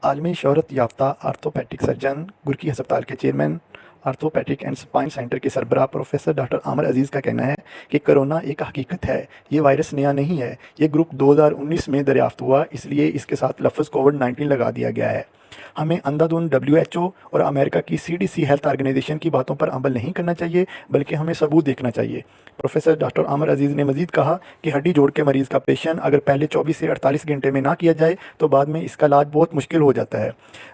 عالمی شہرت یافتہ آرتھوپیڈک سرجن، گرکی ہسپتال کے chairman, orthopaedic and spine centre کے سربراہ پروفیسر ڈاکٹر عامر عزیز کا کہنا ہے کہ کرونا ایک حقیقت ہے، یہ وائرس نیا نہیں ہے، یہ گروپ 2019 میں دریافت ہوا، اس لیے اس کے ساتھ لفظ کووڈ-19 لگا دیا گیا ہے۔ ہمیں اندھا دھند WHO اور امریکہ کی CDC ہیلتھ آرگنائزیشن کی باتوں پر عمل نہیں کرنا چاہیے، بلکہ ہمیں ثبوت دیکھنا چاہیے۔ پروفیسر ڈاکٹر عامر عزیز نے مزید کہا کہ ہڈی جوڑ کے مریض کا آپریشن اگر پہلے 24 سے 48 گھنٹے میں نہ کیا جائے تو بعد میں اس کا علاج بہت مشکل ہو جاتا ہے۔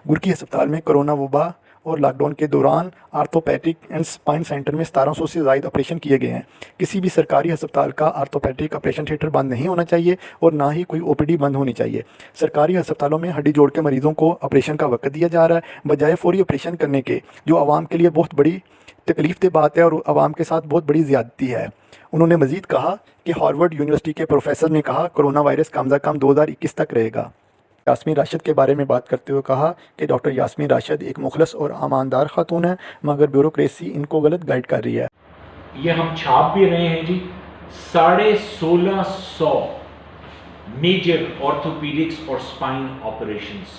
گرکی ہسپتال میں کرونا وبا اور لاک ڈاؤن کے دوران آرتھوپیڈک اینڈ اسپائن سینٹر میں 1700 سے زائد آپریشن کیے گئے ہیں۔ کسی بھی سرکاری ہسپتال کا آرتھوپیڈک آپریشن تھیٹر بند نہیں ہونا چاہیے اور نہ ہی کوئی OPD بند ہونی چاہیے۔ سرکاری ہسپتالوں میں ہڈی جوڑ کے مریضوں کو آپریشن کا وقت دیا جا رہا ہے بجائے فوری آپریشن کرنے کے، جو عوام کے لیے بہت بڑی تکلیف دہ بات ہے اور عوام کے ساتھ بہت بڑی زیادتی ہے۔ انہوں نے مزید کہا کہ ہارورڈ یونیورسٹی کے پروفیسر نے کہا کرونا وائرس کم از کم 2021 تک رہے گا۔ یاسمین راشد کے بارے میں بات کرتے ہوئے کہا کہ ڈاکٹر یاسمین راشد ایک مخلص اور ایماندار خاتون ہے، مگر بیوروکریسی ان کو غلط گائیڈ کر رہی ہے۔ یہ ہم چھاپ بھی رہے ہیں جی، 1650 میجر آرتھوپیڈکس اور سپائن آپریشنز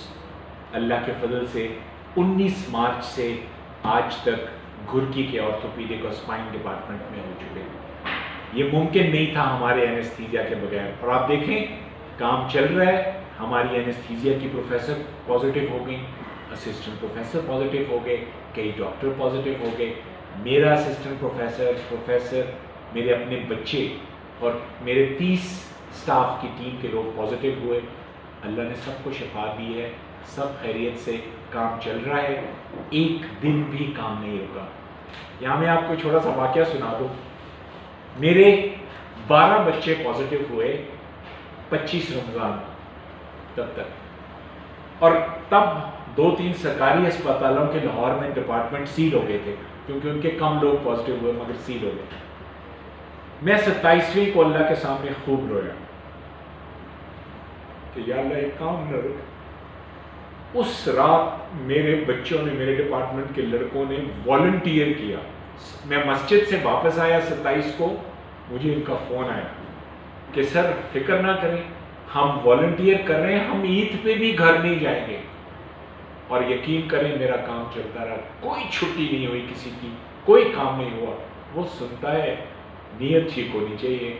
اللہ کے فضل سے 19 مارچ سے آج تک گھرکی کے آرتھوپیڈک اور سپائن ڈپارٹمنٹ میں ہو چکے ہیں۔ یہ ممکن نہیں تھا ہمارے اینستھیزیا کے بغیر، اور آپ دیکھیں کام چل رہا ہے۔ ہماری اینستھیزیا کی پروفیسر پازیٹیو ہو گئی، اسسٹنٹ پروفیسر پازیٹیو ہو گئے، کئی ڈاکٹر پازیٹیو ہو گئے، میرا اسسٹنٹ پروفیسر، میرے اپنے بچے اور میرے 30 سٹاف کی ٹیم کے لوگ پازیٹیو ہوئے۔ اللہ نے سب کو شفا دی ہے، سب خیریت سے کام چل رہا ہے، ایک دن بھی کام نہیں رکا۔ یہاں میں آپ کو چھوٹا سا واقعہ سنا دوں۔ میرے 12 بچے پازیٹیو ہوئے 25 رمضان تب تک، اور تب 2-3 سرکاری اسپتالوں کے لاہور میں ڈپارٹمنٹ سیل ہو گئے تھے کیونکہ ان کے کم لوگ پازیٹیو ہوئے مگر سیل ہو گئے۔ میں 27ویں کو اللہ کے سامنے خوب رویا کہ یا اللہ ایک کام نہ رک۔ اس رات میرے بچوں نے، میرے ڈپارٹمنٹ کے لڑکوں نے والنٹیئر کیا۔ میں مسجد سے واپس آیا 27 کو، مجھے ان کا فون آیا کہ سر فکر نہ کریں، ہم والنٹیئر کر رہے ہیں، ہم عید پہ بھی گھر نہیں جائیں گے۔ اور یقین کریں میرا کام چلتا رہا، کوئی چھٹی نہیں ہوئی کسی کی، کوئی کام نہیں ہوا۔ وہ سنتا ہے، نیت ٹھیک ہونی چاہیے،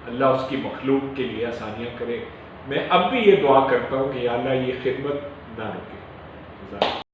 اللہ اس کی مخلوق کے لیے آسانیاں کرے۔ میں اب بھی یہ دعا کرتا ہوں کہ یا اللہ یہ خدمت نہ رکے۔